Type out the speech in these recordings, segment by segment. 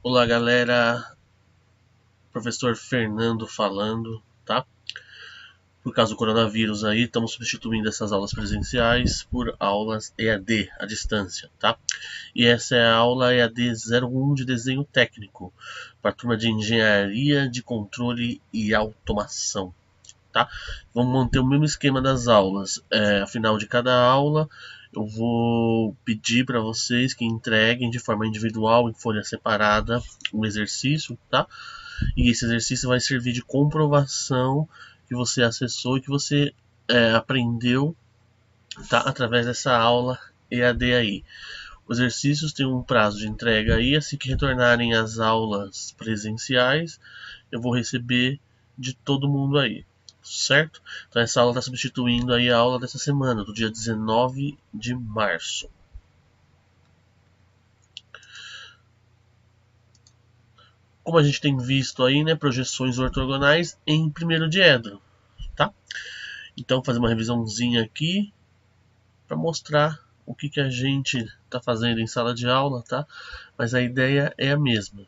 Olá galera, professor Fernando falando, tá? Por causa do coronavírus aí, estamos substituindo essas aulas presenciais por aulas EAD, à distância, tá? E essa é a aula EAD 01 de desenho técnico, para a turma de engenharia de controle e automação, tá? Vamos manter o mesmo esquema das aulas. Ao final de cada aula, eu vou pedir para vocês que entreguem de forma individual, em folha separada, um exercício, tá? E esse exercício vai servir de comprovação que você acessou e que você aprendeu, tá? Através dessa aula EAD aí. Os exercícios têm um prazo de entrega aí, assim que retornarem às aulas presenciais, eu vou receber de todo mundo aí, certo? Então essa aula está substituindo aí a aula dessa semana, do dia 19 de março. Como a gente tem visto aí, né, projeções ortogonais em primeiro diedro, tá? Então, fazer uma revisãozinha aqui para mostrar o que a gente está fazendo em sala de aula, tá? Mas a ideia é a mesma.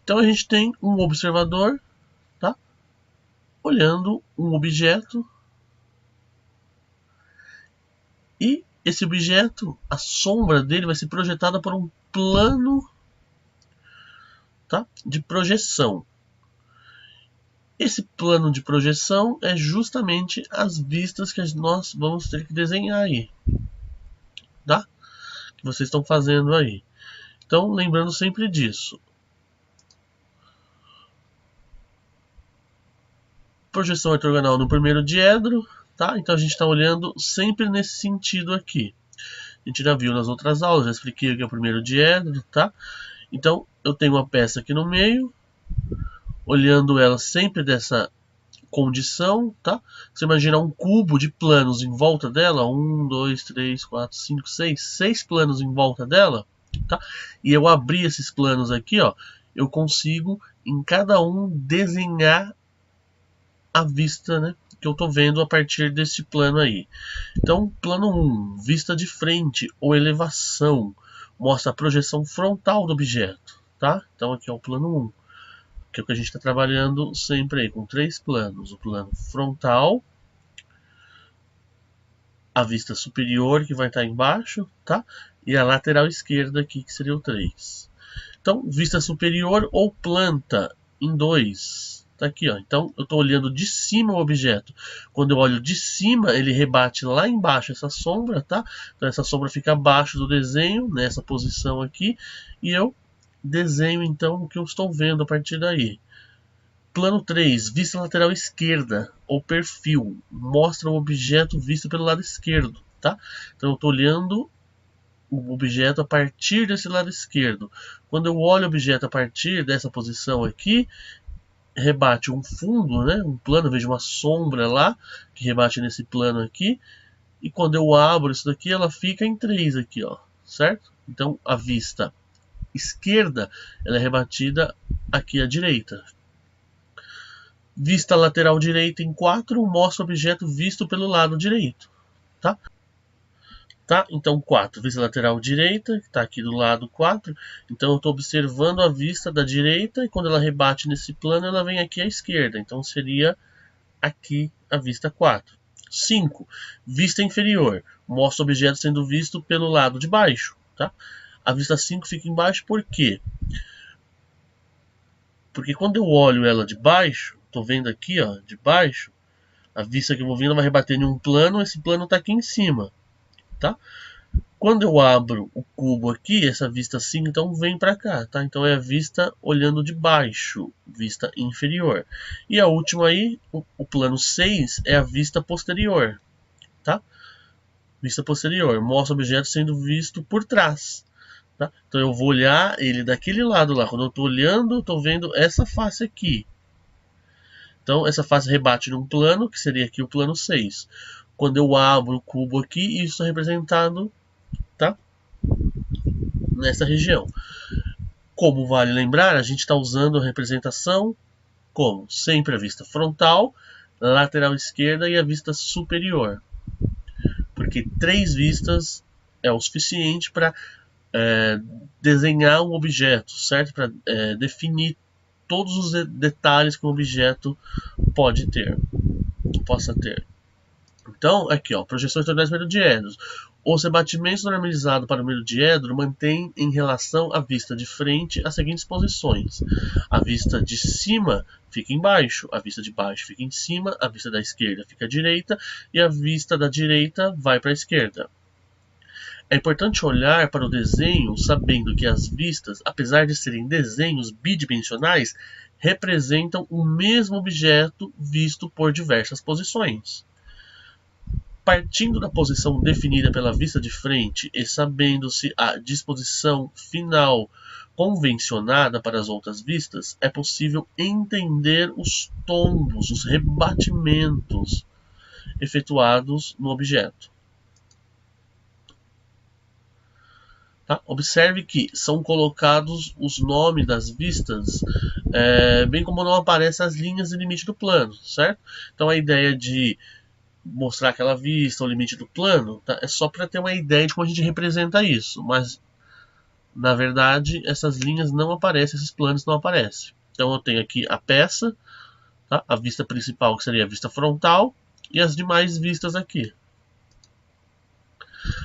Então, a gente tem um observador, tá? Olhando um objeto e esse objeto, a sombra dele vai ser projetada por um plano, tá? De projeção. Esse plano de projeção é justamente as vistas que nós vamos ter que desenhar aí, tá? Que vocês estão fazendo aí. Então, lembrando sempre disso. Projeção ortogonal no primeiro diedro, tá? Então a gente está olhando sempre nesse sentido aqui. A gente já viu nas outras aulas, já expliquei o que é o primeiro diedro, tá? Então eu tenho uma peça aqui no meio, olhando ela sempre dessa condição, tá? Você imagina um cubo de planos em volta dela, 1, 2, 3, 4, 5, 6, 6 planos em volta dela, tá? E eu abrir esses planos aqui, ó, eu consigo em cada um desenhar a vista, né, que eu estou vendo a partir desse plano aí. Então, plano 1, vista de frente ou elevação, mostra a projeção frontal do objeto, tá? Então aqui é o plano 1, que é o que a gente está trabalhando sempre aí, com 3 planos. O plano frontal, a vista superior, que vai estar embaixo, tá? E a lateral esquerda aqui, que seria o 3. Então, vista superior ou planta em 2. Tá aqui, ó. Então eu estou olhando de cima o objeto. Quando eu olho de cima, ele rebate lá embaixo essa sombra, tá? Então essa sombra fica abaixo do desenho, nessa posição aqui, e eu desenho então o que eu estou vendo a partir daí. Plano 3, vista lateral esquerda, ou perfil, mostra o objeto visto pelo lado esquerdo, tá? Então eu estou olhando o objeto a partir desse lado esquerdo. Quando eu olho o objeto a partir dessa posição aqui, rebate um fundo, né, um plano, vejo uma sombra lá, que rebate nesse plano aqui, e quando eu abro isso daqui, ela fica em 3 aqui, ó, certo? Então a vista esquerda, ela é rebatida aqui à direita. Vista lateral direita em 4, mostra o objeto visto pelo lado direito, tá? Tá? Então 4, vista lateral direita, que está aqui do lado 4. Então eu estou observando a vista da direita e quando ela rebate nesse plano, ela vem aqui à esquerda. Então seria aqui a vista 4. 5, vista inferior, mostra o objeto sendo visto pelo lado de baixo. Tá? A vista 5 fica embaixo por quê? Porque quando eu olho ela de baixo, estou vendo aqui, ó, de baixo, a vista que eu vou vendo vai rebater em um plano, esse plano está aqui em cima. Tá? Quando eu abro o cubo aqui, essa vista assim, então vem para cá, tá? Então é a vista olhando de baixo, vista inferior. E a última aí, o plano 6, é a vista posterior, tá? Vista posterior, mostra o objeto sendo visto por trás, tá? Então eu vou olhar ele daquele lado lá. Quando eu estou olhando, eu estou vendo essa face aqui. Então essa face rebate num plano, que seria aqui o plano 6. Quando eu abro o cubo aqui, isso é representado, tá? Nessa região. Como vale lembrar, a gente está usando a representação como sempre a vista frontal, lateral esquerda e a vista superior. Porque 3 vistas é o suficiente para desenhar um objeto, certo? Para definir todos os detalhes que um objeto possa ter. Então, aqui, ó, projeções ortogonais meridianos. Os rebatimentos normalizados para o meridiedro mantêm em relação à vista de frente as seguintes posições. A vista de cima fica embaixo, a vista de baixo fica em cima, a vista da esquerda fica à direita e a vista da direita vai para a esquerda. É importante olhar para o desenho sabendo que as vistas, apesar de serem desenhos bidimensionais, representam o mesmo objeto visto por diversas posições. Partindo da posição definida pela vista de frente e sabendo-se a disposição final convencionada para as outras vistas, é possível entender os tombos, os rebatimentos efetuados no objeto. Tá? Observe que são colocados os nomes das vistas, bem como não aparecem as linhas de limite do plano, certo? Então a ideia de mostrar aquela vista, o limite do plano, tá? É só para ter uma ideia de como a gente representa isso, mas na verdade essas linhas não aparecem, esses planos não aparecem. Então eu tenho aqui a peça, tá? A vista principal, que seria a vista frontal, e as demais vistas aqui.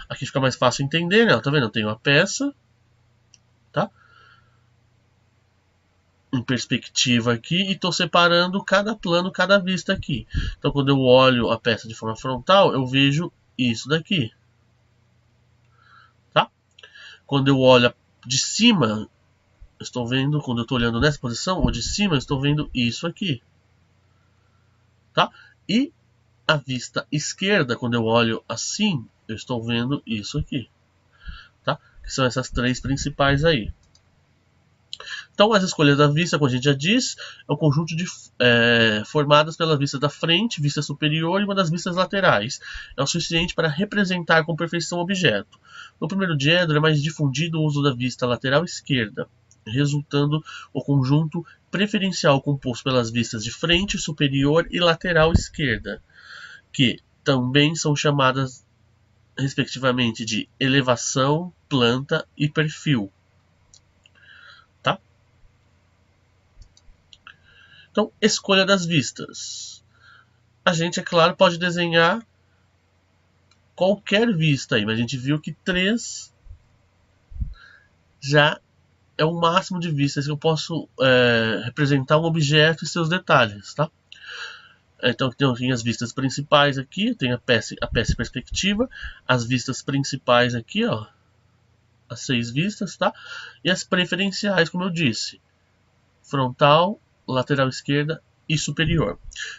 Aqui fica mais fácil entender, né? Tá vendo? Eu tenho a peça, tá? Em perspectiva aqui e estou separando cada plano, cada vista aqui. Então quando eu olho a peça de forma frontal, eu vejo isso daqui, tá? Quando eu olho de cima, eu estou vendo, quando eu estou olhando nessa posição, ou de cima, eu estou vendo isso aqui, tá? E a vista esquerda, quando eu olho assim, eu estou vendo isso aqui, tá? Que são essas três principais aí. Então, as escolhas da vista, como a gente já diz, é um conjunto de formadas pela vista da frente, vista superior e uma das vistas laterais. É o suficiente para representar com perfeição o objeto. No primeiro diedro é mais difundido o uso da vista lateral esquerda, resultando o conjunto preferencial composto pelas vistas de frente, superior e lateral esquerda, que também são chamadas respectivamente de elevação, planta e perfil. Tá? Então, escolha das vistas. A gente, é claro, pode desenhar qualquer vista aí, mas a gente viu que 3 já é o máximo de vistas que eu posso representar um objeto e seus detalhes, tá? Então tem as vistas principais aqui, tem a peça perspectiva, as vistas principais aqui, ó, as 6 vistas, tá? E as preferenciais, como eu disse, frontal, lateral esquerda e superior.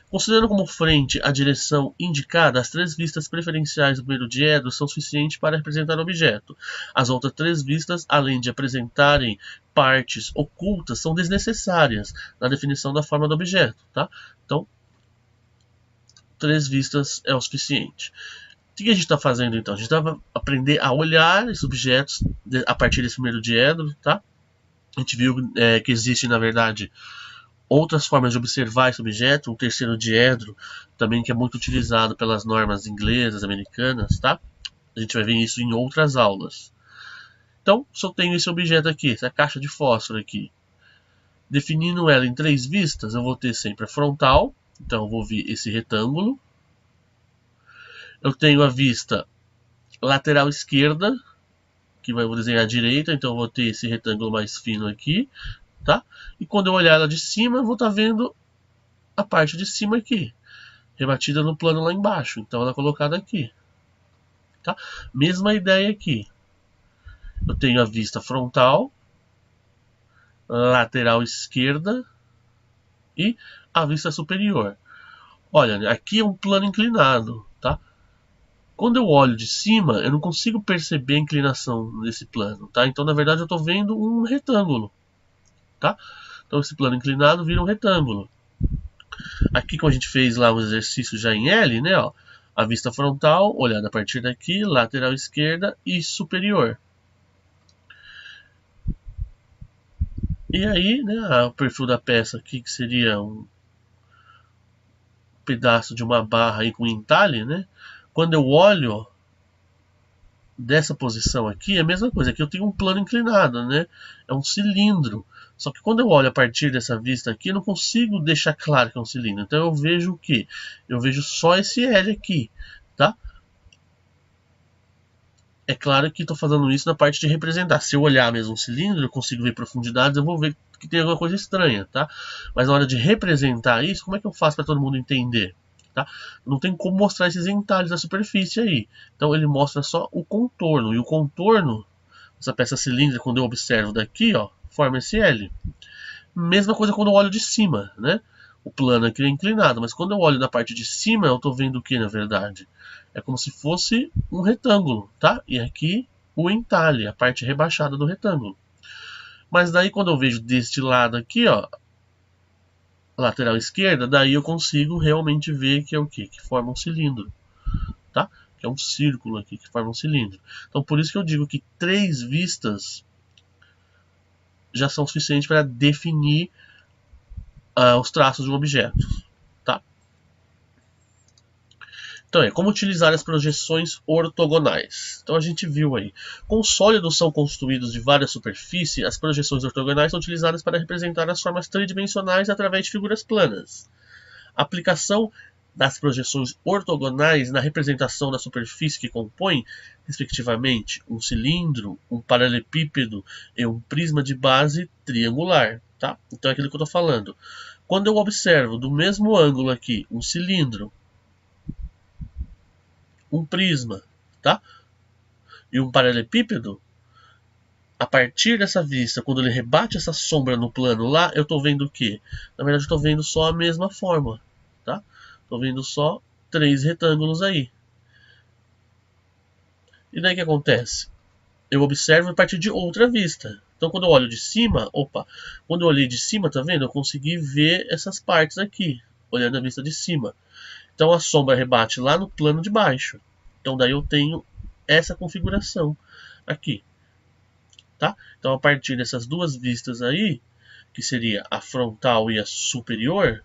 Considerando como frente a direção indicada, as 3 vistas preferenciais do primeiro diedro são suficientes para representar o objeto. As outras 3 vistas, além de apresentarem partes ocultas, são desnecessárias na definição da forma do objeto, tá? Então, 3 vistas é o suficiente. O que a gente está fazendo então? A gente vai aprender a olhar esses objetos a partir desse primeiro diedro, tá? A gente viu que existe, na verdade, outras formas de observar esse objeto, um terceiro diedro também que é muito utilizado pelas normas inglesas, americanas, tá? A gente vai ver isso em outras aulas. Então, se eu tenho esse objeto aqui, essa caixa de fósforo aqui, definindo ela em 3 vistas, eu vou ter sempre a frontal, então eu vou ver esse retângulo. Eu tenho a vista lateral esquerda, que vai desenhar a direita, então eu vou ter esse retângulo mais fino aqui, tá? E quando eu olhar ela de cima, eu vou estar vendo a parte de cima aqui, rebatida no plano lá embaixo, então ela é colocada aqui, tá? Mesma ideia aqui. Eu tenho a vista frontal, lateral esquerda e a vista superior. Olha, aqui é um plano inclinado, tá? Quando eu olho de cima, eu não consigo perceber a inclinação desse plano, tá? Então, na verdade, eu estou vendo um retângulo, tá? Então, esse plano inclinado vira um retângulo. Aqui, como a gente fez lá um exercício já em L, né? Ó, a vista frontal, olhada a partir daqui, lateral esquerda e superior. E aí, né, o perfil da peça aqui, que seria um pedaço de uma barra aí com entalhe, né? Quando eu olho dessa posição aqui é a mesma coisa. Aqui eu tenho um plano inclinado, né? É um cilindro. Só que quando eu olho a partir dessa vista aqui, eu não consigo deixar claro que é um cilindro. Então eu vejo o quê? Eu vejo só esse L aqui, tá? É claro que estou fazendo isso na parte de representar. Se eu olhar mesmo um cilindro, eu consigo ver profundidades, eu vou ver que tem alguma coisa estranha, tá? Mas na hora de representar isso, como é que eu faço para todo mundo entender? Tá? Não tem como mostrar esses entalhes da superfície aí. Então ele mostra só o contorno. E o contorno, essa peça cilíndrica, quando eu observo daqui, ó, forma esse L. Mesma coisa quando eu olho de cima, né? O plano aqui é inclinado, mas quando eu olho da parte de cima, eu estou vendo o que, na verdade? É como se fosse um retângulo, tá? E aqui o entalhe, a parte rebaixada do retângulo. Mas daí quando eu vejo deste lado aqui, ó, lateral esquerda, daí eu consigo realmente ver que é o quê? Que forma um cilindro, tá? Que é um círculo aqui que forma um cilindro. Então por isso que eu digo que 3 vistas já são suficientes para definir os traços de um objeto, tá? Então, como utilizar as projeções ortogonais. Então a gente viu aí, com sólidos são construídos de várias superfícies, as projeções ortogonais são utilizadas para representar as formas tridimensionais através de figuras planas. A aplicação das projeções ortogonais na representação da superfície que compõe, respectivamente, um cilindro, um paralelepípedo e um prisma de base triangular. Tá? Então é aquilo que eu estou falando. Quando eu observo do mesmo ângulo aqui um cilindro, um prisma, tá? E um paralelepípedo, a partir dessa vista, quando ele rebate essa sombra no plano lá, eu estou vendo o quê? Na verdade, eu estou vendo só a mesma forma, tá? Estou vendo só 3 retângulos aí. E daí o que acontece? Eu observo a partir de outra vista. Então, quando eu olho de cima, quando eu olhei de cima, tá vendo? Eu consegui ver essas partes aqui, olhando a vista de cima. Então, a sombra rebate lá no plano de baixo. Então, daí eu tenho essa configuração aqui, tá? Então, a partir dessas duas vistas aí, que seria a frontal e a superior,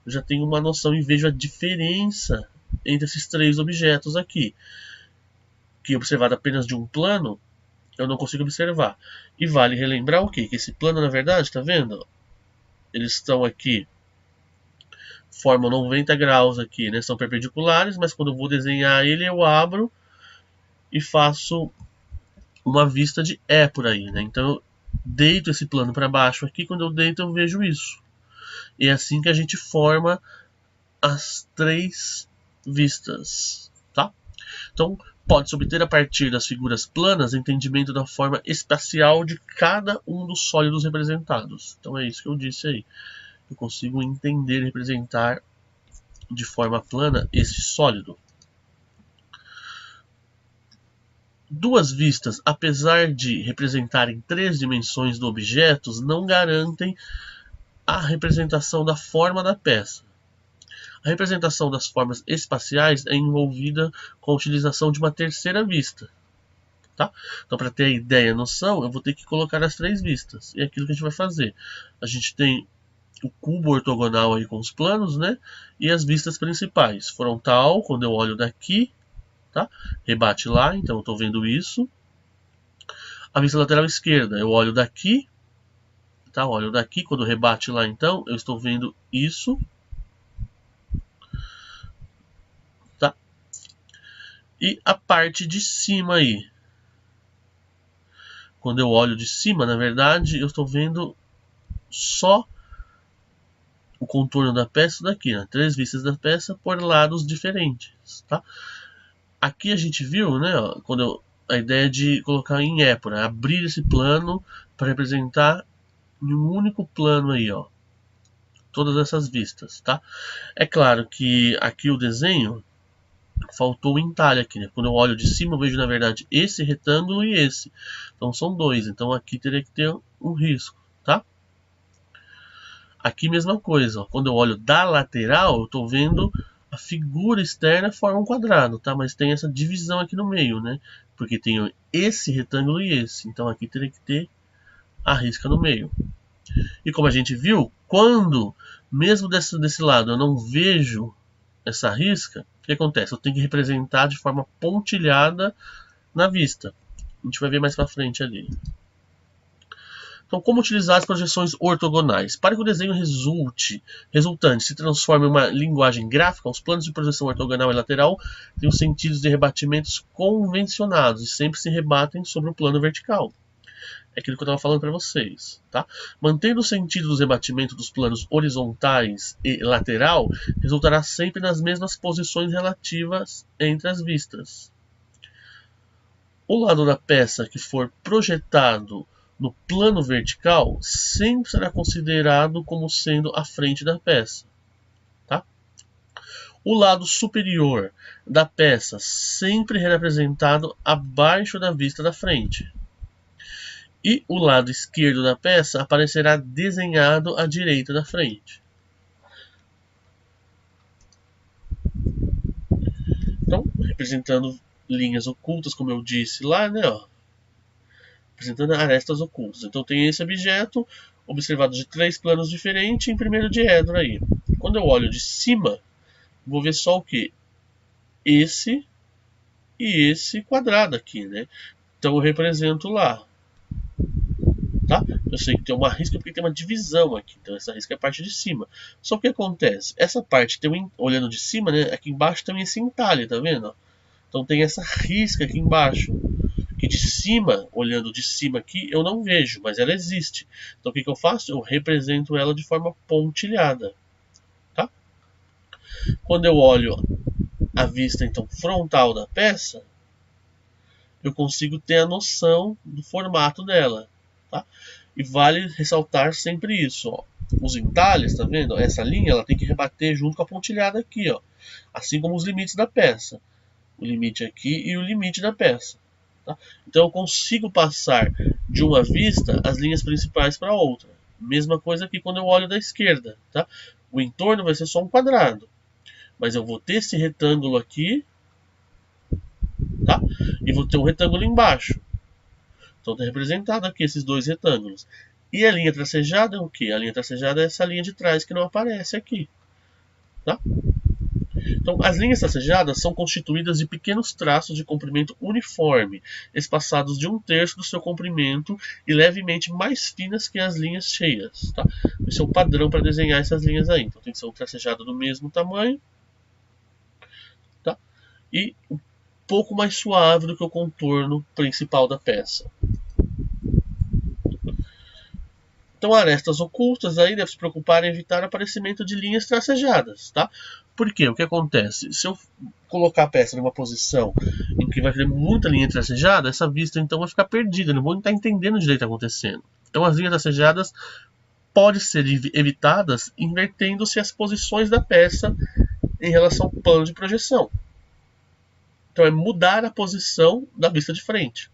eu já tenho uma noção e vejo a diferença entre esses 3 objetos aqui, que observado apenas de um plano, eu não consigo observar. E vale relembrar o quê? Que esse plano, na verdade, tá vendo? Eles estão aqui, formam 90 graus aqui, né? São perpendiculares, mas quando eu vou desenhar ele, eu abro e faço uma vista de E por aí, né? Então eu deito esse plano para baixo aqui, quando eu deito eu vejo isso. E é assim que a gente forma as 3 vistas, tá? Então pode-se obter a partir das figuras planas entendimento da forma espacial de cada um dos sólidos representados. Então é isso que eu disse aí. Eu consigo entender e representar de forma plana esse sólido. Duas vistas, apesar de representarem 3 dimensões do objeto, não garantem a representação da forma da peça. A representação das formas espaciais é envolvida com a utilização de uma terceira vista. Tá? Então, para ter a ideia e a noção, eu vou ter que colocar as 3 vistas. E é aquilo que a gente vai fazer. A gente tem o cubo ortogonal aí com os planos, né? E as vistas principais. Frontal, quando eu olho daqui, tá? Rebate lá, então eu estou vendo isso. A vista lateral esquerda, eu olho daqui, tá? Olho daqui, quando rebate lá, então, eu estou vendo isso. Tá? E a parte de cima aí. Quando eu olho de cima, na verdade, eu estou vendo só o contorno da peça daqui, né? 3 vistas da peça por lados diferentes, tá? Aqui a gente viu, né, ó, a ideia de colocar em épora, abrir esse plano para representar em um único plano aí, ó, todas essas vistas, tá? É claro que aqui o desenho faltou o entalhe aqui, né? Quando eu olho de cima eu vejo na verdade esse retângulo e esse, então são 2, então aqui teria que ter um risco, tá? Aqui mesma coisa, ó. Quando eu olho da lateral eu estou vendo a figura externa forma um quadrado, tá? Mas tem essa divisão aqui no meio, né? Porque tem esse retângulo e esse. Então aqui teria que ter a risca no meio. E como a gente viu, quando, mesmo desse lado, eu não vejo essa risca, o que acontece? Eu tenho que representar de forma pontilhada na vista. A gente vai ver mais para frente ali. Então, como utilizar as projeções ortogonais? Para que o desenho resultante se transforme em uma linguagem gráfica, os planos de projeção ortogonal e lateral têm os sentidos de rebatimentos convencionados e sempre se rebatem sobre o plano vertical. É aquilo que eu estava falando para vocês. Tá? Mantendo o sentido dos rebatimentos dos planos horizontais e lateral, resultará sempre nas mesmas posições relativas entre as vistas. O lado da peça que for projetado no plano vertical sempre será considerado como sendo a frente da peça. Tá? O lado superior da peça sempre é representado abaixo da vista da frente. E o lado esquerdo da peça aparecerá desenhado à direita da frente. Então, representando linhas ocultas, como eu disse lá, né, ó, representando arestas ocultas. Então tem esse objeto observado de 3 planos diferentes em primeiro diedro aí. Quando eu olho de cima, vou ver só o que? Esse e esse quadrado aqui, né? Então eu represento lá. Tá? Eu sei que tem uma risca porque tem uma divisão aqui. Então essa risca é a parte de cima. Só que o que acontece? Essa parte, olhando de cima, né? Aqui embaixo tem esse entalhe, tá vendo? Então tem essa risca aqui embaixo. Que de cima, olhando de cima aqui, eu não vejo, mas ela existe. Então o que eu faço? Eu represento ela de forma pontilhada. Tá? Quando eu olho a vista então frontal da peça, eu consigo ter a noção do formato dela. Tá? E vale ressaltar sempre isso. Ó. Os entalhes, tá vendo? Essa linha ela tem que rebater junto com a pontilhada aqui. Ó. Assim como os limites da peça. O limite aqui e o limite da peça. Tá? Então eu consigo passar de uma vista as linhas principais para outra. Mesma coisa que quando eu olho da esquerda. Tá? O entorno vai ser só um quadrado. Mas eu vou ter esse retângulo aqui. Tá? E vou ter um retângulo embaixo. Então está representado aqui esses dois retângulos. E a linha tracejada é o que? A linha tracejada é essa linha de trás que não aparece aqui. Tá? Então, as linhas tracejadas são constituídas de pequenos traços de comprimento uniforme, espaçados de 1/3 do seu comprimento e levemente mais finas que as linhas cheias. Tá? Esse é o padrão para desenhar essas linhas aí. Então, tem que ser um tracejado do mesmo tamanho, tá? E um pouco mais suave do que o contorno principal da peça. Então, arestas ocultas aí deve se preocupar em evitar o aparecimento de linhas tracejadas, tá? Por quê? O que acontece? Se eu colocar a peça numa posição em que vai ter muita linha tracejada, essa vista então vai ficar perdida, não vou estar entendendo direito o que está acontecendo. Então, as linhas tracejadas podem ser evitadas invertendo-se as posições da peça em relação ao plano de projeção. Então, é mudar a posição da vista de frente.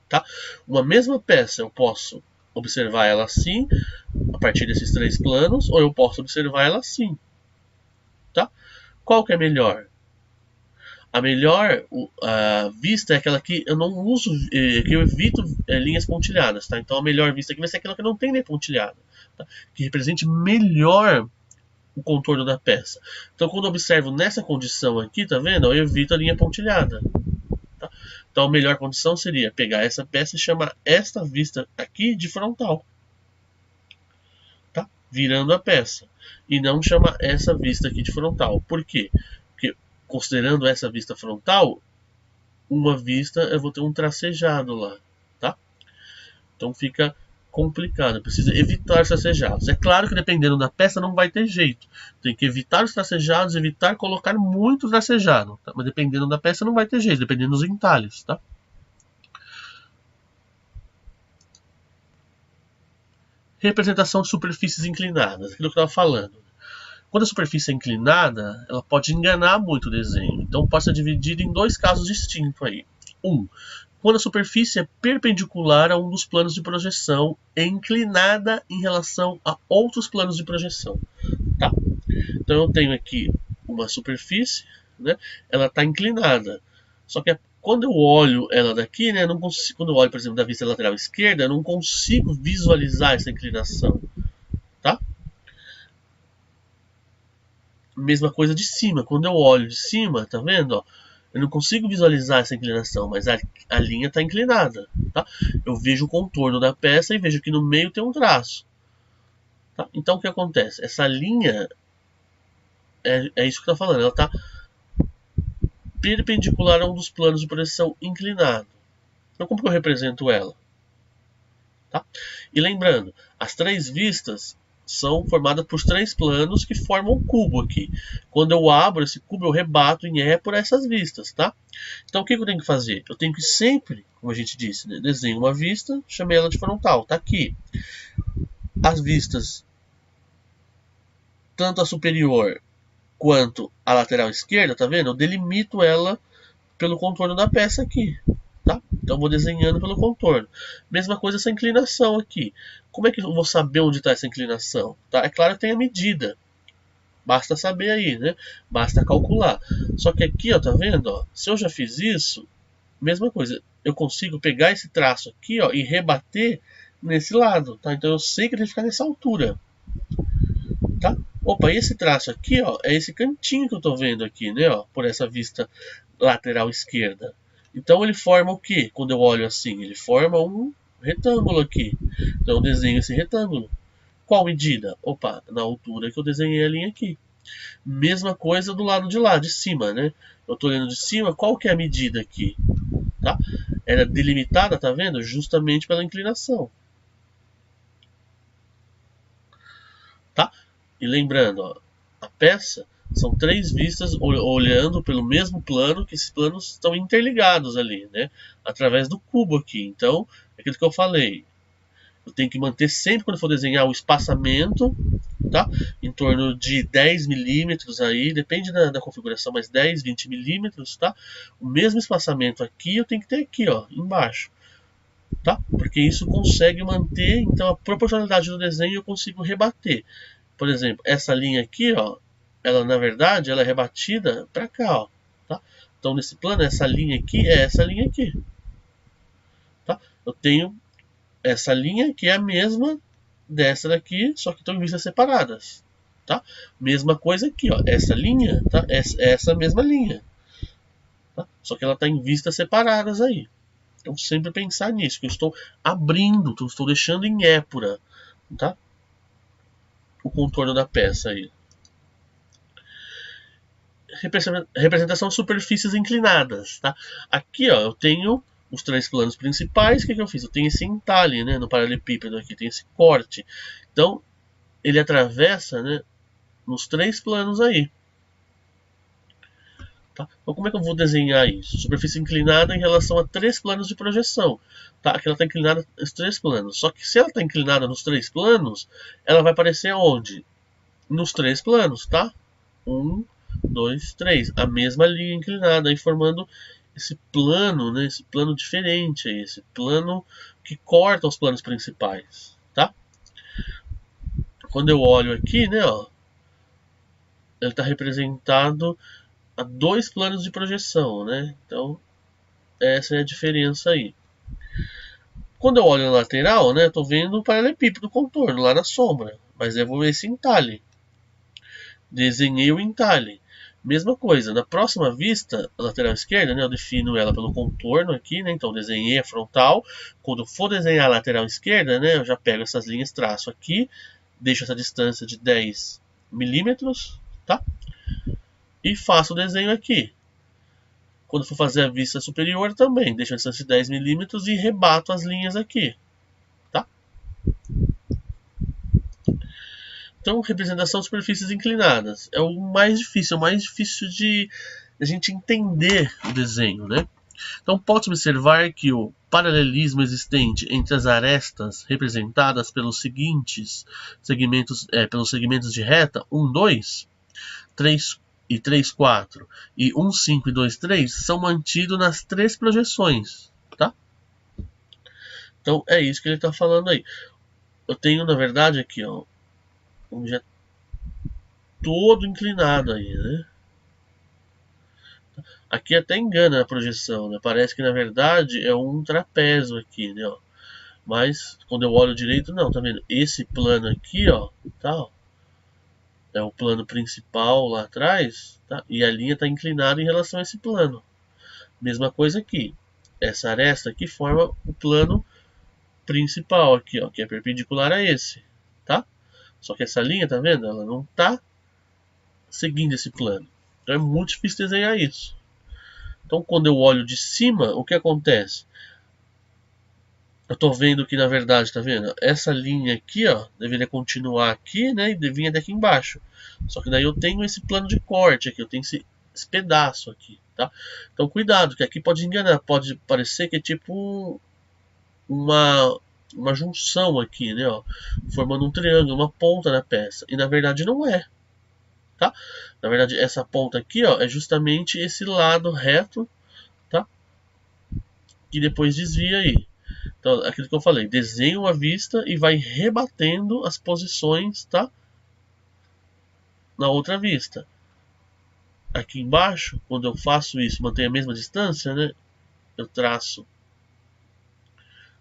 Tá? Uma mesma peça eu posso observar ela assim, a partir desses 3 planos, ou eu posso observar ela assim. Tá? Qual que é melhor? A melhor vista é aquela que eu não uso, que eu evito linhas pontilhadas. Tá? Então a melhor vista aqui vai ser aquela que não tem linha pontilhada, tá? Que represente melhor o contorno da peça. Então quando eu observo nessa condição aqui, tá vendo? Eu evito a linha pontilhada. Tá? Então a melhor condição seria pegar essa peça e chamar esta vista aqui de frontal, tá? Virando a peça. E não chamar essa vista aqui de frontal. Por quê? Porque considerando essa vista frontal, uma vista eu vou ter um tracejado lá. Tá? Então fica complicado, precisa evitar os tracejados. É claro que dependendo da peça não vai ter jeito. Tem que evitar os tracejados, evitar colocar muito tracejado. Tá? Mas dependendo da peça não vai ter jeito, dependendo dos entalhes. Tá? Representação de superfícies inclinadas, aquilo que eu estava falando. Quando a superfície é inclinada, ela pode enganar muito o desenho. Então pode ser dividido em 2 casos distintos aí. Quando a superfície é perpendicular a um dos planos de projeção, é inclinada em relação a outros planos de projeção. Tá? Então eu tenho aqui uma superfície, né? Ela está inclinada. Só que quando eu olho ela daqui, né, não consigo, quando eu olho, por exemplo, da vista lateral esquerda, eu não consigo visualizar essa inclinação. Tá? Mesma coisa de cima. Quando eu olho de cima, tá vendo? Ó, Eu não consigo visualizar essa inclinação, mas a linha está inclinada, tá? Eu vejo o contorno da peça e vejo que no meio tem um traço. Tá? Então o que acontece? Essa linha, é isso que eu estou falando, ela está perpendicular a um dos planos de projeção inclinado. Então como que eu represento ela? Tá? E lembrando, as três vistas são formadas por três planos que formam um cubo aqui. Quando eu abro esse cubo, eu rebato em E por essas vistas, tá? Então o que eu tenho que fazer? Eu tenho que sempre, como a gente disse, né, desenho uma vista, chamei ela de frontal, tá aqui. As vistas, tanto a superior quanto a lateral esquerda, tá vendo? Eu delimito ela pelo contorno da peça aqui. Tá? Então eu vou desenhando pelo contorno. Mesma coisa essa inclinação aqui. Como é que eu vou saber onde está essa inclinação? Tá? É claro que tem a medida. Basta saber aí, né? Basta calcular. Só que aqui, ó, tá vendo? Ó, se eu já fiz isso, mesma coisa. Eu consigo pegar esse traço aqui, ó, e rebater nesse lado, tá? Então eu sei que ele vai ficar nessa altura. Tá? Opa, esse traço aqui, ó, é esse cantinho que eu tô vendo aqui, né, ó, por essa vista lateral esquerda. Então ele forma o que? Quando eu olho assim, ele forma um retângulo aqui. Então eu desenho esse retângulo. Qual medida? Opa, na altura que eu desenhei a linha aqui. Mesma coisa do lado de lá, de cima, né? Eu tô olhando de cima, qual que é a medida aqui? Tá? Era delimitada, tá vendo? Justamente pela inclinação. Tá? E lembrando, ó, a peça são três vistas olhando pelo mesmo plano, que esses planos estão interligados ali, né? Através do cubo aqui. Então, é aquilo que eu falei. Eu tenho que manter sempre, quando for desenhar, o espaçamento, tá? Em torno de 10 milímetros aí, depende da configuração, mas 10, 20 milímetros, tá? O mesmo espaçamento aqui eu tenho que ter aqui, ó, embaixo. Tá? Porque isso consegue manter, então, a proporcionalidade do desenho eu consigo rebater. Por exemplo, essa linha aqui, ó, ela na verdade ela é rebatida para cá, ó, tá? Então nesse plano essa linha aqui é essa linha aqui, tá? Eu tenho essa linha que é a mesma dessa daqui, só que estão em vistas separadas, tá? Mesma coisa aqui, ó, essa linha, tá? Essa mesma linha, tá? Só que ela está em vistas separadas aí. Então sempre pensar nisso, que eu estou abrindo, estou deixando em épura, tá? O contorno da peça aí. Representação de superfícies inclinadas, tá? Aqui, ó, eu tenho os três planos principais. O que eu fiz? Eu tenho esse entalhe, né, no paralelepípedo aqui, tem esse corte. Então, ele atravessa, né, nos três planos aí. Tá? Então, como é que eu vou desenhar isso? Superfície inclinada em relação a três planos de projeção. Tá? Aqui ela está inclinada nos três planos. Só que se ela está inclinada nos três planos, ela vai aparecer onde? Nos três planos, tá? 1, 2, 3. A mesma linha inclinada, aí formando esse plano, né? Esse plano diferente aí, esse plano que corta os planos principais, tá? Quando eu olho aqui, né, ó, ele está representado a dois planos de projeção, né? Então, essa é a diferença aí. Quando eu olho na lateral, né, eu tô vendo o paralelepípedo contorno lá na sombra, mas eu vou ver esse entalhe. Desenhei o entalhe. Mesma coisa, na próxima vista, a lateral esquerda, né, eu defino ela pelo contorno aqui, né, então desenhei a frontal. Quando eu for desenhar a lateral esquerda, né, eu já pego essas linhas, traço aqui, deixo essa distância de 10 milímetros, tá? E faço o desenho aqui. Quando for fazer a vista superior também, deixo a distância de 10 milímetros e rebato as linhas aqui, tá? Então, representação de superfícies inclinadas é o mais difícil de a gente entender o desenho, né? Então, pode observar que o paralelismo existente entre as arestas representadas pelos seguintes segmentos de reta 1, 2, 3 e 3, 4 e 1, 5 e 2, 3 são mantidos nas três projeções, tá? Então, é isso que ele está falando aí. Eu tenho, na verdade, aqui, ó, um objeto todo inclinado aí, né? Aqui até engana a projeção, né? Parece que na verdade é um trapézio aqui, né? Ó. Mas quando eu olho direito, não, tá vendo? Esse plano aqui, ó, tá? Ó, é o plano principal lá atrás, tá? E a linha está inclinada em relação a esse plano, Mesma coisa aqui. Essa aresta aqui forma o plano principal aqui, ó, que é perpendicular a esse, tá? Só que essa linha, tá vendo? Ela não tá seguindo esse plano. Então é muito difícil desenhar isso. Então quando eu olho de cima, o que acontece? Eu tô vendo que na verdade, tá vendo? Essa linha aqui, ó, deveria continuar aqui, né? E vir até aqui embaixo. Só que daí eu tenho esse plano de corte aqui, eu tenho esse pedaço aqui, tá? Então cuidado, que aqui pode enganar, pode parecer que é tipo uma junção aqui, né, ó, formando um triângulo, uma ponta da peça. E na verdade não é, tá? Na verdade essa ponta aqui, ó, é justamente esse lado reto, tá? Que depois desvia aí. Então, aquilo que eu falei, desenha uma vista e vai rebatendo as posições, tá? Na outra vista. Aqui embaixo, quando eu faço isso, mantenho a mesma distância, né? Eu traço,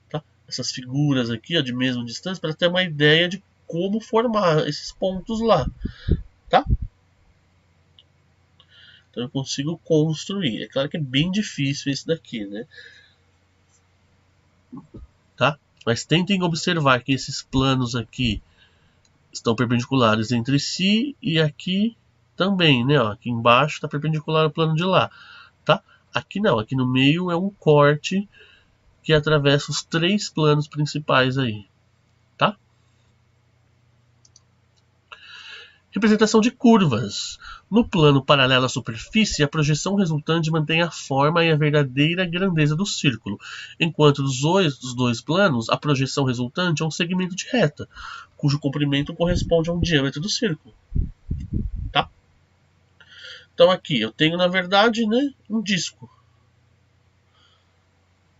tá? Essas figuras aqui, ó, de mesma distância, para ter uma ideia de como formar esses pontos lá, tá? Então eu consigo construir. É claro que é bem difícil isso daqui, né? Tá? Mas tentem observar que esses planos aqui estão perpendiculares entre si e aqui também, né? Ó, aqui embaixo está perpendicular ao plano de lá, tá? Aqui não, aqui no meio é um corte que atravessa os três planos principais aí, tá? Representação de curvas. No plano paralelo à superfície, a projeção resultante mantém a forma e a verdadeira grandeza do círculo, enquanto dos dois planos, a projeção resultante é um segmento de reta, cujo comprimento corresponde a um diâmetro do círculo. Tá? Então aqui eu tenho, na verdade, né, um disco.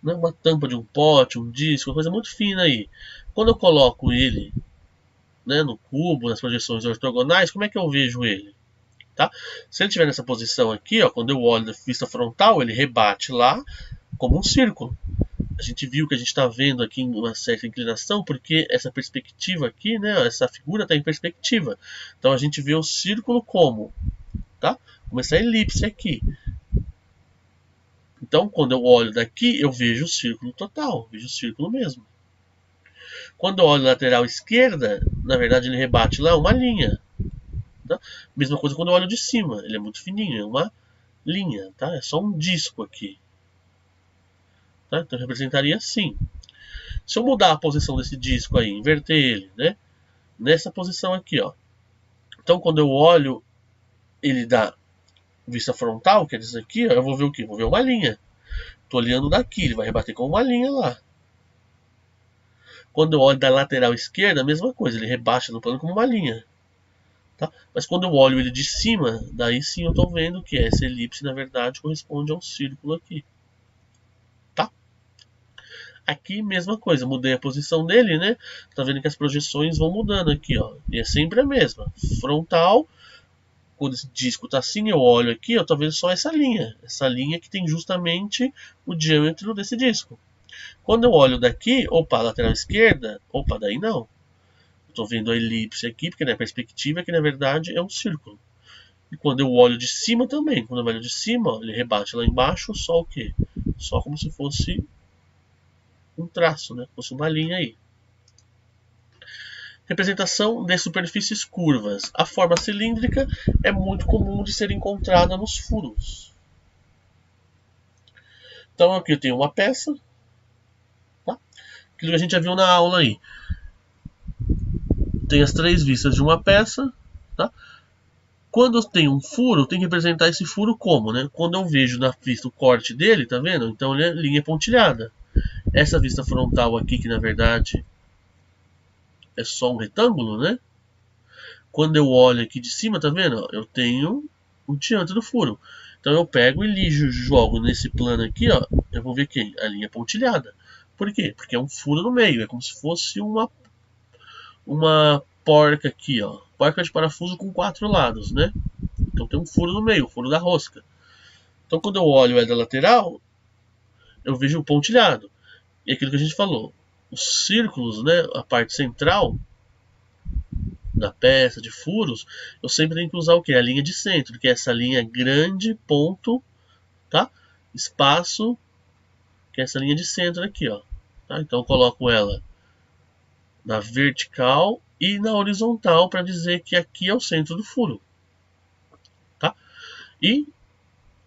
Né, uma tampa de um pote, um disco, uma coisa muito fina aí. Quando eu coloco ele, né, no cubo, nas projeções ortogonais, como é que eu vejo ele? Tá? Se ele estiver nessa posição aqui, ó, quando eu olho da vista frontal, ele rebate lá como um círculo. A gente viu que a gente está vendo aqui uma certa inclinação, porque essa perspectiva aqui, né, essa figura está em perspectiva. Então a gente vê o círculo como, tá? Como essa elipse aqui. Então quando eu olho daqui, eu vejo o círculo total, vejo o círculo mesmo. Quando eu olho lateral esquerda, na verdade ele rebate lá uma linha. Tá? Mesma coisa quando eu olho de cima, ele é muito fininho, é uma linha, tá? É só um disco aqui. Tá? Então representaria assim. Se eu mudar a posição desse disco aí, inverter ele, né? Nessa posição aqui, ó. Então quando eu olho ele da vista frontal, quer dizer aqui, ó, eu vou ver o quê? Vou ver uma linha. Tô olhando daqui, ele vai rebater com uma linha lá. Quando eu olho da lateral esquerda, a mesma coisa, ele rebaixa no plano como uma linha. Tá? Mas quando eu olho ele de cima, daí sim eu estou vendo que essa elipse na verdade corresponde a um círculo aqui. Tá? Aqui mesma coisa, mudei a posição dele, né? Tá vendo que as projeções vão mudando aqui, ó. E é sempre a mesma. Frontal, quando esse disco tá assim, eu olho aqui, eu tô vendo só essa linha. Essa linha que tem justamente o diâmetro desse disco. Quando eu olho daqui, opa, lateral esquerda, opa, daí não. Estou vendo a elipse aqui, porque na perspectiva que na verdade é um círculo. E quando eu olho de cima também, quando eu olho de cima, ó, ele rebate lá embaixo, só o quê? Só como se fosse um traço, né? Fosse uma linha aí. Representação de superfícies curvas. A forma cilíndrica é muito comum de ser encontrada nos furos. Então aqui eu tenho uma peça, tá? Aquilo que a gente já viu na aula aí. Tem as três vistas de uma peça, tá? Quando eu tenho um furo, tem que representar esse furo como, né? Quando eu vejo na vista o corte dele, tá vendo? Então ele é linha pontilhada. Essa vista frontal aqui, que na verdade é só um retângulo, né? Quando eu olho aqui de cima, tá vendo? Eu tenho o diâmetro do furo. Então eu pego e jogo nesse plano aqui, ó. Eu vou ver que a linha pontilhada. Por quê? Porque é um furo no meio. É como se fosse uma porca aqui, ó. Porca de parafuso com 4 lados, né? Então tem um furo no meio, o furo da rosca. Então quando eu olho da lateral, eu vejo o pontilhado. E aquilo que a gente falou, os círculos, né, a parte central da peça de furos, eu sempre tenho que usar o que? A linha de centro, que é essa linha grande, ponto, tá? espaço, que é essa linha de centro aqui, ó. Tá? Então eu coloco ela na vertical e na horizontal para dizer que aqui é o centro do furo. Tá? E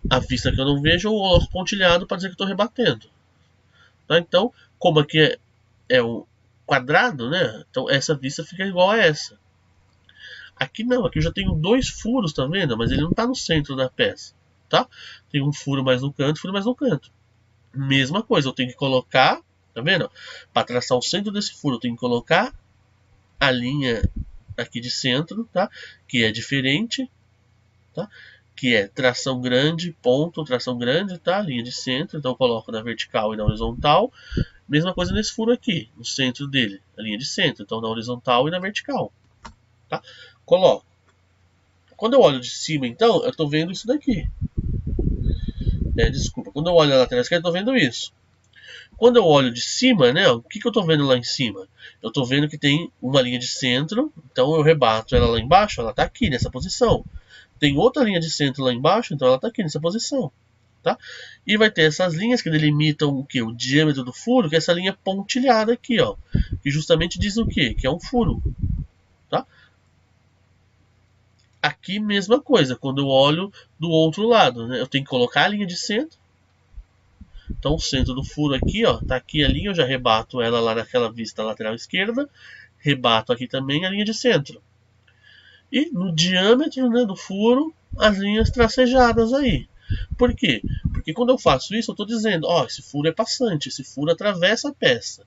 a vista que eu não vejo, eu coloco pontilhado para dizer que estou rebatendo. Tá? Então, como aqui é um quadrado, né? Então essa vista fica igual a essa. Aqui não, aqui eu já tenho dois furos, tá vendo? Mas ele não está no centro da peça, tá? Tem um furo mais no canto, furo mais no canto. Mesma coisa, eu tenho que colocar, tá vendo? Para traçar o centro desse furo, eu tenho que colocar a linha aqui de centro, tá? Que é diferente, tá? Que é tração grande, ponto, tração grande, tá? Linha de centro, então eu coloco na vertical e na horizontal. Mesma coisa nesse furo aqui, no centro dele, a linha de centro, então na horizontal e na vertical, tá? Coloco. Quando eu olho de cima, então, eu estou vendo isso daqui. Desculpa, quando eu olho na lateral esquerda, eu estou vendo isso. Quando eu olho de cima, né, o que eu estou vendo lá em cima? Eu estou vendo que tem uma linha de centro, então eu rebato ela lá embaixo, ela está aqui nessa posição. Tem outra linha de centro lá embaixo, então ela está aqui nessa posição. Tá? E vai ter essas linhas que delimitam o que? O diâmetro do furo, que é essa linha pontilhada aqui, ó, que justamente diz o que? Que é um furo. Tá? Aqui, mesma coisa, quando eu olho do outro lado, né, eu tenho que colocar a linha de centro. Então, o centro do furo aqui, ó, tá aqui a linha, eu já rebato ela lá naquela vista lateral esquerda, rebato aqui também a linha de centro. E no diâmetro, né, do furo, as linhas tracejadas aí. Por quê? Porque quando eu faço isso, eu estou dizendo, ó, esse furo é passante, esse furo atravessa a peça.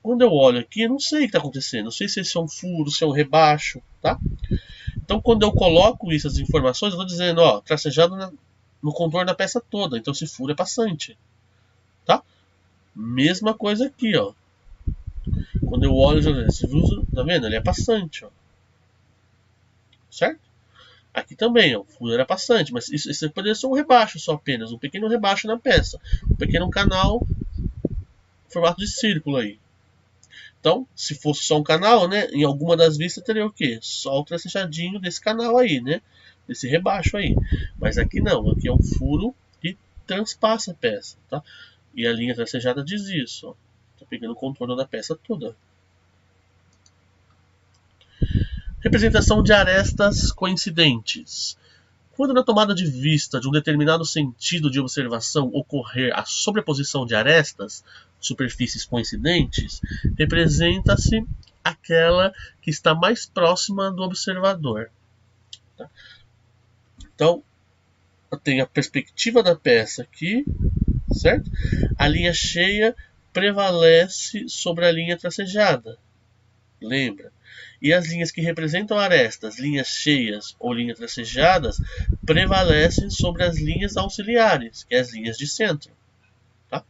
Quando eu olho aqui, eu não sei o que está acontecendo, não sei se esse é um furo, se é um rebaixo, tá? Então, quando eu coloco isso, as informações, eu estou dizendo, ó, tracejado no contorno da peça toda, então esse furo é passante, tá? Mesma coisa aqui, ó. Quando eu olho, esse furo, tá vendo? Ele é passante, ó. Certo? Aqui também, ó, o furo era passante, mas isso poderia ser um rebaixo só apenas, um pequeno rebaixo na peça, um pequeno canal em formato de círculo aí. Então, se fosse só um canal, né, em alguma das vistas teria o quê? Só o tracejadinho desse canal aí, né, desse rebaixo aí. Mas aqui não, aqui é um furo que transpassa a peça, tá? E a linha tracejada diz isso, ó. Tá pegando o contorno da peça toda. Representação de arestas coincidentes. Quando na tomada de vista de um determinado sentido de observação ocorrer a sobreposição de arestas, superfícies coincidentes, representa-se aquela que está mais próxima do observador. Tá? Então, eu tenho a perspectiva da peça aqui, certo? A linha cheia prevalece sobre a linha tracejada. Lembra? E as linhas que representam arestas, linhas cheias ou linhas tracejadas, prevalecem sobre as linhas auxiliares, que é as linhas de centro. Tá?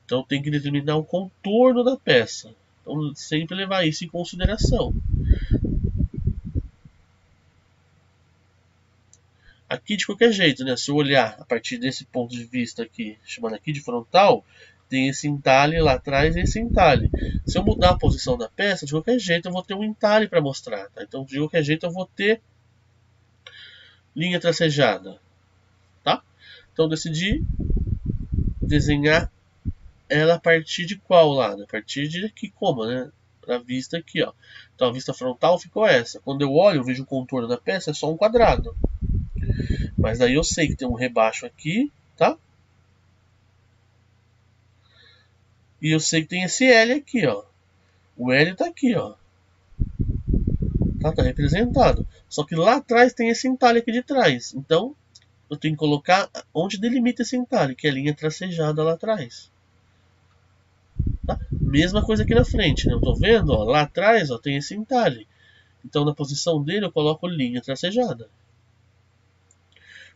Então tem que determinar o contorno da peça. Então sempre levar isso em consideração. Aqui de qualquer jeito, né? Se eu olhar a partir desse ponto de vista aqui, chamando aqui de frontal, tem esse entalhe lá atrás e esse entalhe. Se eu mudar a posição da peça, de qualquer jeito eu vou ter um entalhe para mostrar. Tá? Então de qualquer jeito eu vou ter linha tracejada. Tá? Então decidi desenhar ela a partir de qual lado? A partir de aqui como, né? A vista aqui, ó. Então a vista frontal ficou essa. Quando eu olho, eu vejo o contorno da peça, é só um quadrado. Mas daí eu sei que tem um rebaixo aqui, tá? E eu sei que tem esse L aqui, ó. O L tá aqui, ó. Tá representado. Só que lá atrás tem esse entalhe aqui de trás. Então, eu tenho que colocar onde delimita esse entalhe, que é a linha tracejada lá atrás. Tá? Mesma coisa aqui na frente, né? Eu tô vendo, ó, lá atrás, ó, tem esse entalhe. Então, na posição dele, eu coloco linha tracejada.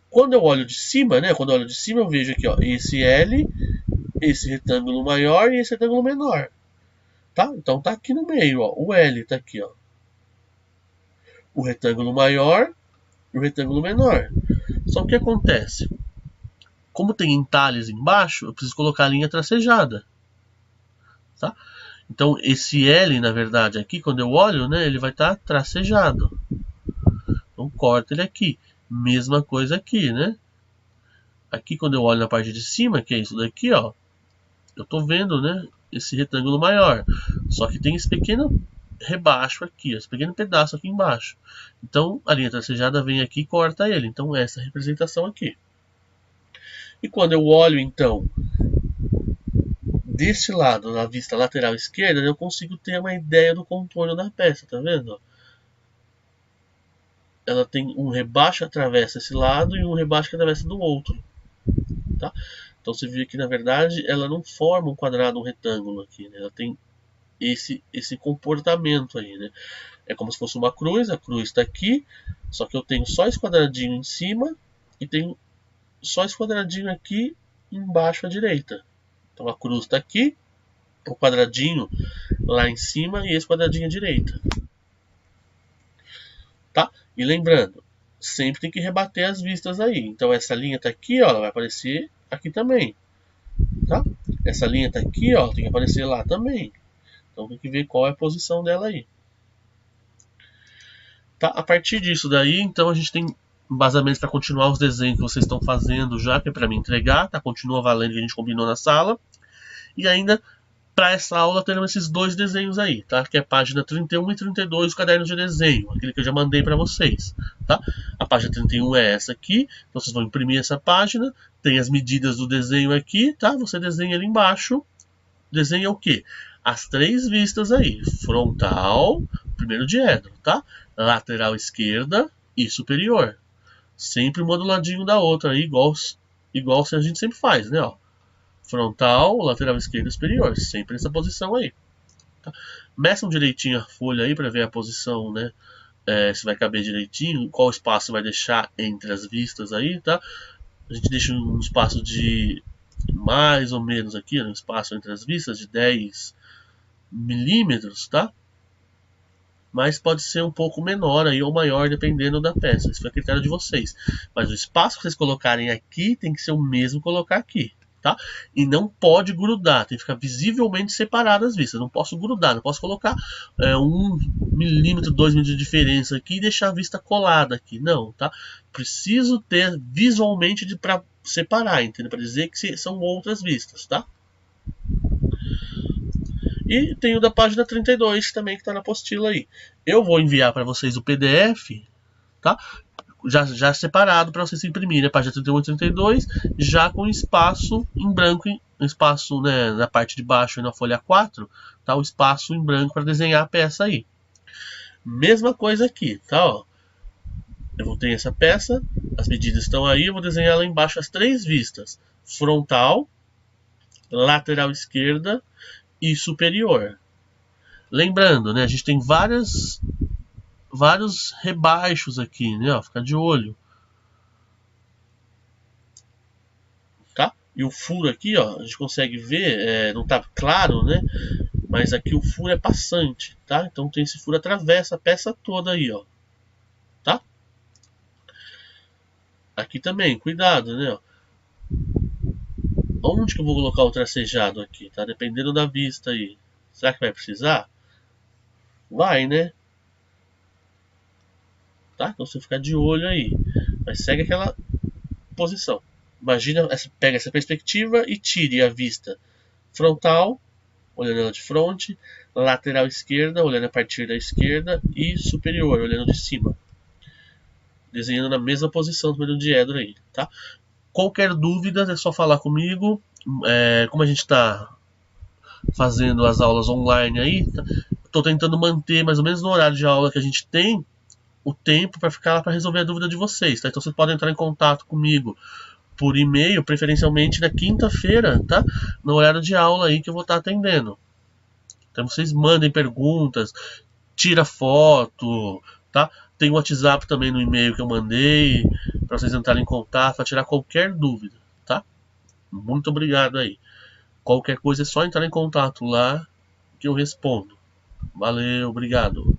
Quando eu olho de cima, né? Quando eu olho de cima, eu vejo aqui, ó, esse L, esse retângulo maior e esse retângulo menor. Tá? Então tá aqui no meio, ó. O L tá aqui, ó. O retângulo maior e o retângulo menor. Só que o que acontece? Como tem entalhes embaixo, eu preciso colocar a linha tracejada. Tá? Então esse L, na verdade, aqui, quando eu olho, né, ele vai estar tracejado. Então corta ele aqui. Mesma coisa aqui, né? Aqui quando eu olho na parte de cima, que é isso daqui, ó, eu tô vendo, né, esse retângulo maior. Só que tem esse pequeno rebaixo aqui, esse pequeno pedaço aqui embaixo. Então a linha tracejada vem aqui e corta ele. Então essa representação aqui. E quando eu olho então deste lado, na vista lateral esquerda, eu consigo ter uma ideia do contorno da peça, tá vendo? Ela tem um rebaixo que atravessa esse lado e um rebaixo que atravessa do outro, tá? Então você vê que na verdade ela não forma um quadrado, um retângulo aqui, né? Ela tem esse comportamento aí, né? É como se fosse uma cruz, a cruz está aqui, só que eu tenho só esse quadradinho em cima e tenho só esse quadradinho aqui embaixo à direita. Então a cruz está aqui, o quadradinho lá em cima e esse quadradinho à direita. Tá? E lembrando, sempre tem que rebater as vistas aí. Então essa linha está aqui, ó, ela vai aparecer aqui também. Tá? Essa linha está aqui, ó, tem que aparecer lá também. Então tem que ver qual é a posição dela aí. Tá? A partir disso daí, então a gente tem embasamento para continuar os desenhos que vocês estão fazendo já, que é para me entregar, tá? Continua valendo que a gente combinou na sala. E ainda, para essa aula, teremos esses dois desenhos aí, tá? Que é a página 31 e 32 do caderno de desenho, aquele que eu já mandei para vocês, tá? A página 31 é essa aqui, então vocês vão imprimir essa página, tem as medidas do desenho aqui, tá? Você desenha ali embaixo, desenha o quê? As três vistas aí, frontal, primeiro diedro, tá? Lateral esquerda e superior. Sempre uma do ladinho da outra aí, igual a gente sempre faz, né? Ó. Frontal, lateral esquerda e superior. Sempre nessa posição aí. Tá? Meçam direitinho a folha aí para ver a posição, né? Se vai caber direitinho, qual espaço vai deixar entre as vistas aí, tá? A gente deixa um espaço de mais ou menos aqui, um espaço entre as vistas de 10 milímetros, tá? Mas pode ser um pouco menor aí ou maior dependendo da peça, isso é critério de vocês. Mas o espaço que vocês colocarem aqui tem que ser o mesmo colocar aqui, tá? E não pode grudar, tem que ficar visivelmente separadas as vistas. Não posso grudar, não posso colocar 1 milímetro, 2 milímetros de diferença aqui e deixar a vista colada aqui, não, tá? Preciso ter visualmente para separar, entendeu? Para dizer que são outras vistas, tá? E tem o da página 32 também, que está na apostila aí. Eu vou enviar para vocês o PDF, tá? Já separado para vocês imprimirem a página 31 e 32, já com espaço em branco, espaço, né, na parte de baixo e na folha 4, tá? O espaço em branco para desenhar a peça aí. Mesma coisa aqui, tá? Ó. Eu vou ter essa peça, as medidas estão aí, eu vou desenhar lá embaixo as três vistas: frontal, lateral esquerda e superior. Lembrando, né, a gente tem vários rebaixos aqui, né, ó, fica de olho. Tá? E o furo aqui, ó, a gente consegue ver, não tá claro, né, mas aqui o furo é passante, tá? Então tem esse furo atravessa a peça toda aí, ó. Tá? Aqui também, cuidado, né, ó. Onde que eu vou colocar o tracejado aqui, tá? Dependendo da vista aí. Será que vai precisar? Vai, né? Tá? Então você fica de olho aí. Mas segue aquela posição. Imagina, pega essa perspectiva e tire a vista frontal, olhando ela de frente, lateral esquerda, olhando a partir da esquerda, e superior, olhando de cima. Desenhando na mesma posição do meu diedro aí, tá? Qualquer dúvida é só falar comigo. Como a gente está fazendo as aulas online aí, estou tentando manter mais ou menos no horário de aula que a gente tem o tempo para ficar para resolver a dúvida de vocês, tá? Então vocês podem entrar em contato comigo por e-mail, preferencialmente na quinta-feira, tá? No horário de aula aí que eu vou estar atendendo. Então vocês mandem perguntas, tira foto, tá? Tem o WhatsApp também no e-mail que eu mandei para vocês entrarem em contato, para tirar qualquer dúvida, tá? Muito obrigado aí. Qualquer coisa é só entrar em contato lá que eu respondo. Valeu, obrigado.